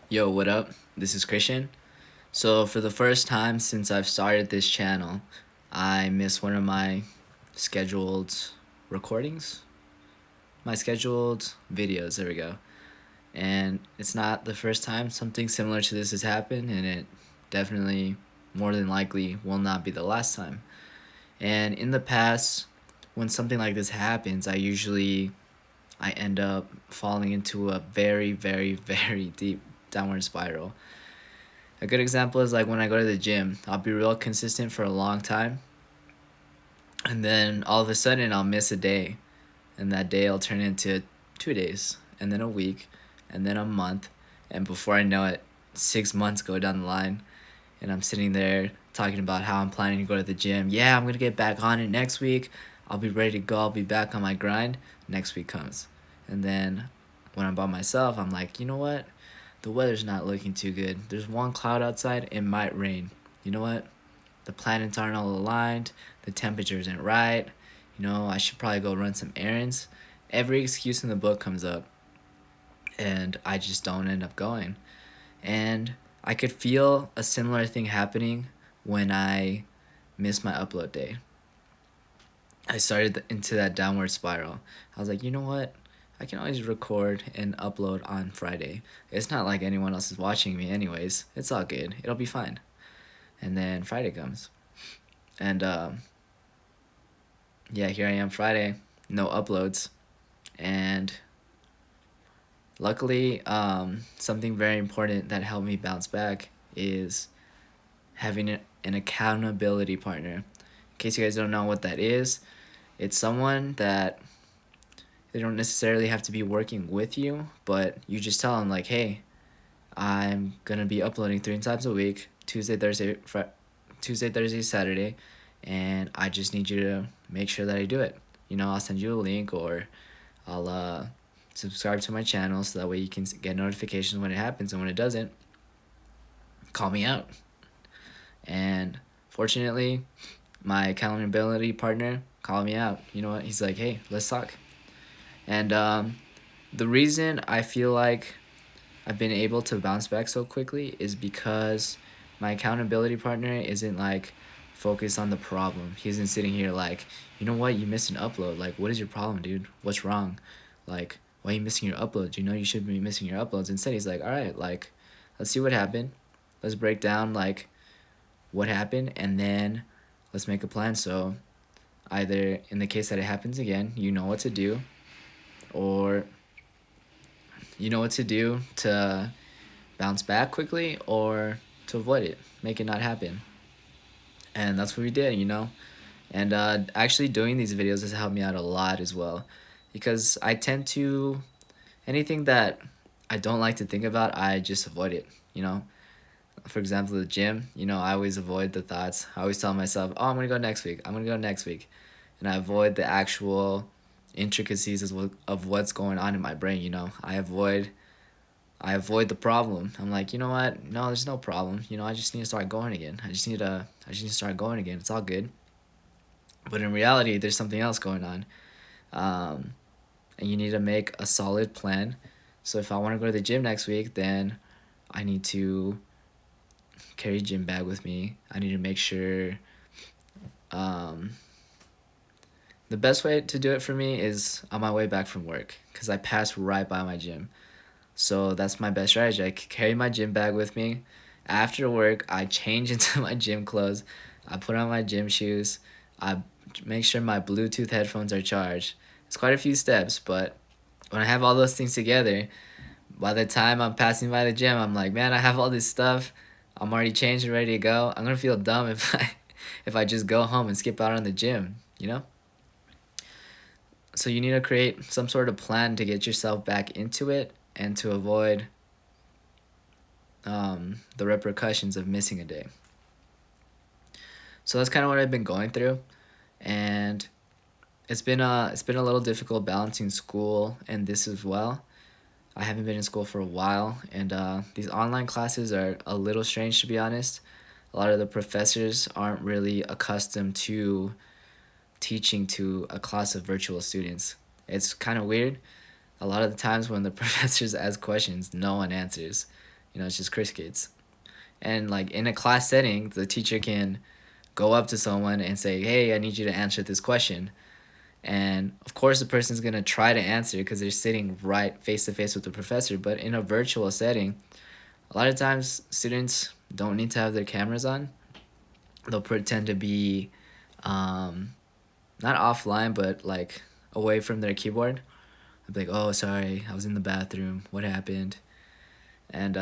Yo, what up? This is Christian. So, for the first time since I've started this channel, I missed one of my scheduled recordings, my scheduled videos. There we go. And it's not the first time something similar to this has happened, and it definitely, more than likely, will not be the last time. And in the past, when something like this happens, I end up falling into a very, very, very deep downward spiral. A good example is like when I go to the gym, I'll be real consistent for a long time, and then all of a sudden I'll miss a day, and that day will turn into 2 days, and then a week, and then a month, and before I know it, 6 months go down the line, and I'm sitting there talking about how I'm planning to go to the gym. Yeah, I'm gonna get back on it next week. I'll be ready to go. I'll be back on my grind. Next week comes, and then when I'm by myself, I'm like, you know what? The weather's not looking too good. There's one cloud outside. It might rain. You know what? The planets aren't all aligned. The temperature isn't right. I should probably go run some errands. Every excuse in the book comes up, and I just don't end up going. And I could feel a similar thing happening when I missed my upload day. I started into that downward spiral. I was like, you know what? I can always record and upload on Friday. It's not like anyone else is watching me, anyways. It's all good. It'll be fine. And then Friday comes. And yeah, here I am Friday. No uploads. And luckily, something very important that helped me bounce back is having an accountability partner. In case you guys don't know what that is, it's someone that they don't necessarily have to be working with you, but you just tell them like, hey, I'm gonna be uploading 3 times a week, Tuesday, Thursday, Saturday, and I just need you to make sure that I do it. I'll send you a link, or I'll subscribe to my channel so that way you can get notifications when it happens, and when it doesn't, call me out. And fortunately, my accountability partner called me out. You know what? He's like, hey, let's talk. And the reason I feel like I've been able to bounce back so quickly is because my accountability partner isn't like focused on the problem. He isn't sitting here like, you know what, you missed an upload. Like, what is your problem, dude? What's wrong? Like, why are you missing your uploads? You should be missing your uploads. Instead, he's like, all right, like, let's see what happened. Let's break down like what happened, and then let's make a plan. So either in the case that it happens again, you know what to do, or you know what to do to bounce back quickly, or to avoid it, make it not happen. And that's what we did. And actually doing these videos has helped me out a lot as well, because I tend to, anything that I don't like to think about, I just avoid it. For example, the gym, I always avoid the thoughts. I always tell myself, oh, I'm gonna go next week, I'm gonna go next week, and I avoid the actual intricacies of what's going on in my brain. I avoid the problem. I'm like, you know what? No, there's no problem. I just need to start going again. I just need to start going again. It's all good. But in reality, there's something else going on. Um, and you need to make a solid plan. So if I want to go to the gym next week, then I need to carry a gym bag with me. I need to make sure, um, the best way to do it for me is on my way back from work, because I pass right by my gym. So that's my best strategy. I carry my gym bag with me. After work, I change into my gym clothes. I put on my gym shoes. I make sure my Bluetooth headphones are charged. It's quite a few steps, but when I have all those things together, by the time I'm passing by the gym, I'm like, man, I have all this stuff. I'm already changed and ready to go. I'm gonna feel dumb if I just go home and skip out on the gym. So you need to create some sort of plan to get yourself back into it, and to avoid the repercussions of missing a day. So that's kind of what I've been going through, and it's been a little difficult balancing school and this as well. I haven't been in school for a while, and these online classes are a little strange, to be honest. A lot of the professors aren't really accustomed to teaching to a class of virtual students. It's kind of weird. A lot of the times when the professors ask questions, no one answers. It's just crickets. And like in a class setting, the teacher can go up to someone and say, hey, I need you to answer this question. And of course, the person's going to try to answer because they're sitting right face to face with the professor. But in a virtual setting, a lot of times students don't need to have their cameras on. They'll pretend to be not offline, but like away from their keyboard. I'll be like, oh, sorry, I was in the bathroom. What happened? And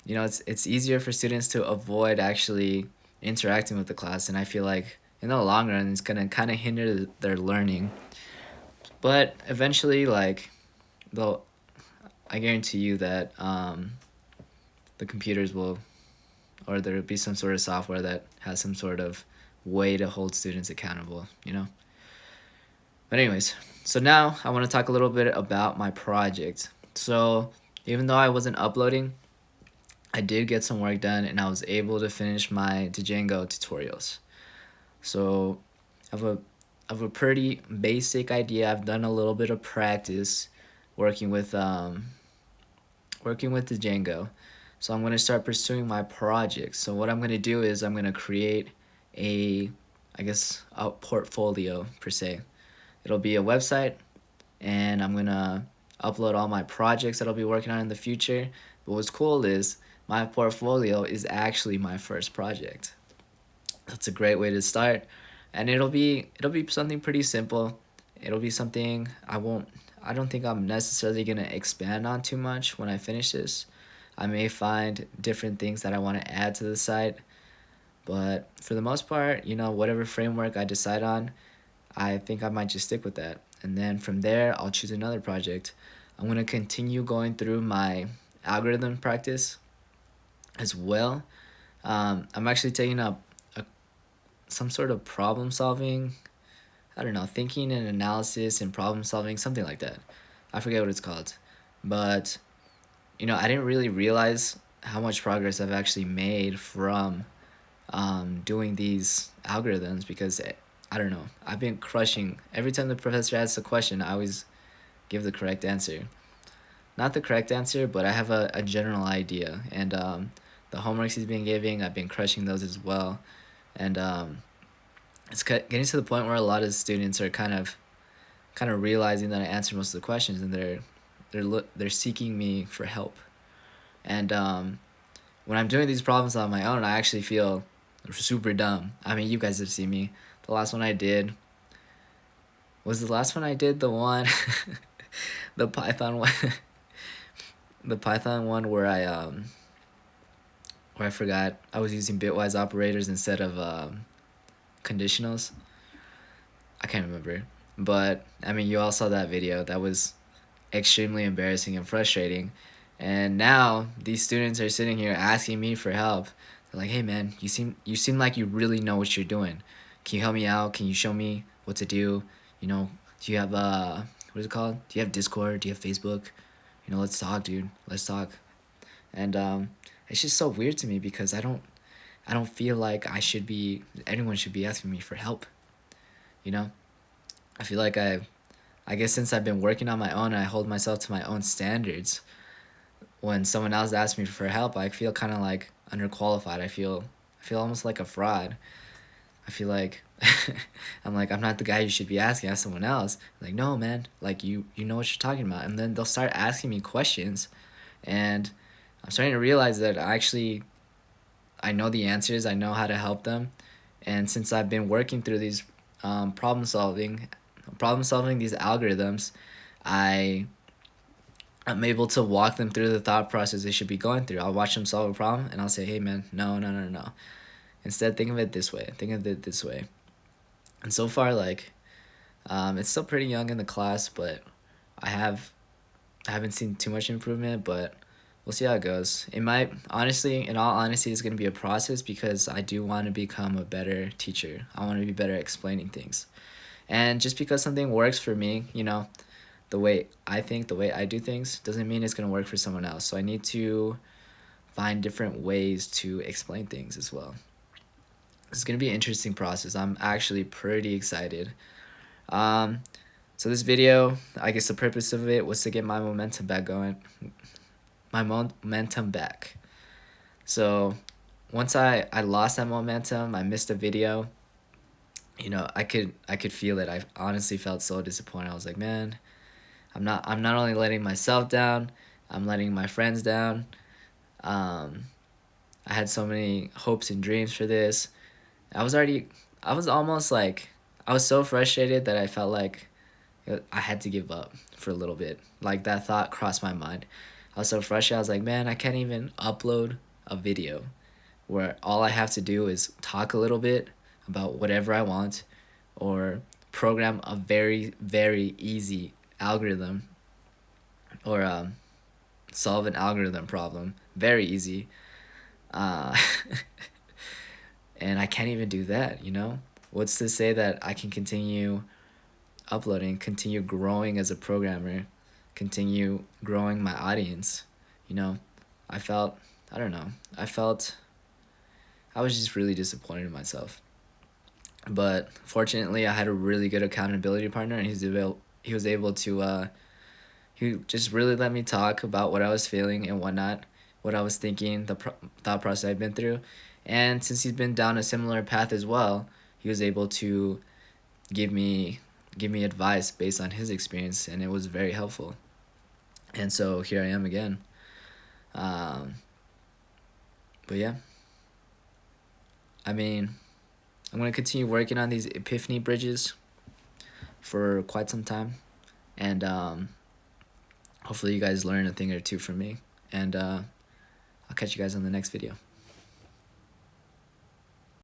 it's easier for students to avoid actually interacting with the class, and I feel like in the long run it's gonna kind of hinder their learning. But eventually, like, they'll I guarantee you that the computers will, or there'll be some sort of software that has some sort of way to hold students accountable. But anyways, so now I want to talk a little bit about my project. So even though I wasn't uploading, I did get some work done and I was able to finish my Django tutorials. So I have a pretty basic idea. I've done a little bit of practice working with Django. So I'm gonna start pursuing my project. So what I'm gonna do is I'm gonna create a a portfolio per se. It'll be a website, and I'm gonna upload all my projects that I'll be working on in the future. But what's cool is my portfolio is actually my first project. That's a great way to start, and it'll be something pretty simple. It'll be something I don't think I'm necessarily gonna expand on too much when I finish this. I may find different things that I want to add to the site, but for the most part, whatever framework I decide on, I think I might just stick with that. And then from there, I'll choose another project. I'm going to continue going through my algorithm practice as well. I'm actually taking up some sort of problem solving, I don't know, thinking and analysis and problem solving, something like that. I forget what it's called. But, I didn't really realize how much progress I've actually made from doing these algorithms because I don't know. I've been crushing. Every time the professor asks a question, I always give the correct answer. Not the correct answer, but I have a general idea. And the homeworks he's been giving, I've been crushing those as well. And it's getting to the point where a lot of students are kind of realizing that I answer most of the questions, and they're seeking me for help. And when I'm doing these problems on my own, I actually feel super dumb. I mean, you guys have seen me. The last one I did was the last one I did the one, the Python one, the Python one where I forgot I was using bitwise operators instead of conditionals. I can't remember, but I mean, you all saw that video. That was extremely embarrassing and frustrating. And now these students are sitting here asking me for help. They're like, "Hey man, you seem like you really know what you're doing. Can you help me out? Can you show me what to do? Do you have what is it called? Do you have Discord? Do you have Facebook? Let's talk, dude. Let's talk." And it's just so weird to me because I don't feel like anyone should be asking me for help. You know? I feel like I guess since I've been working on my own and I hold myself to my own standards, when someone else asks me for help, I feel kind of like underqualified. I feel almost like a fraud. I feel like I'm not the guy you should be asking. Ask someone else. Like, no, man. Like, you know what you're talking about. And then they'll start asking me questions, and I'm starting to realize that I know the answers. I know how to help them, and since I've been working through these problem solving these algorithms, I I'm able to walk them through the thought process they should be going through. I'll watch them solve a problem and I'll say, hey man, no, no, no, no. Instead, think of it this way. Think of it this way. And so far, like, it's still pretty young in the class, but I haven't seen too much improvement, but we'll see how it goes. It might, honestly, in all honesty, it's going to be a process because I do want to become a better teacher. I want to be better at explaining things. And just because something works for me, the way I think, the way I do things, doesn't mean it's going to work for someone else. So I need to find different ways to explain things as well. It's going to be an interesting process. I'm actually pretty excited. Um, so this video, I guess the purpose of it was to get my momentum back going. my momentum back. So once I lost that momentum, I missed a video. I could feel it. I honestly felt so disappointed. I was like, man, I'm not only letting myself down, I'm letting my friends down. Um, I had so many hopes and dreams for this. I was already I was almost like I was so frustrated that I felt like I had to give up for a little bit. Like that thought crossed my mind. I was so frustrated. I was like, man, I can't even upload a video where all I have to do is talk a little bit about whatever I want or program a very, very easy algorithm or solve an algorithm problem. Very easy. Uh, and I can't even do that. What's to say that I can continue uploading, continue growing as a programmer, continue growing my audience? You know, I felt, I don't know, I was just really disappointed in myself. But fortunately, I had a really good accountability partner, and he was able to he just really let me talk about what I was feeling and whatnot, what I was thinking, thought process I'd been through, and since he's been down a similar path as well, he was able to give me give me advice based on his experience, and it was very helpful. And so here I am again. Um, but yeah, I mean, I'm gonna continue working on these epiphany bridges for quite some time, and hopefully you guys learn a thing or two from me. And I'll catch you guys on the next video.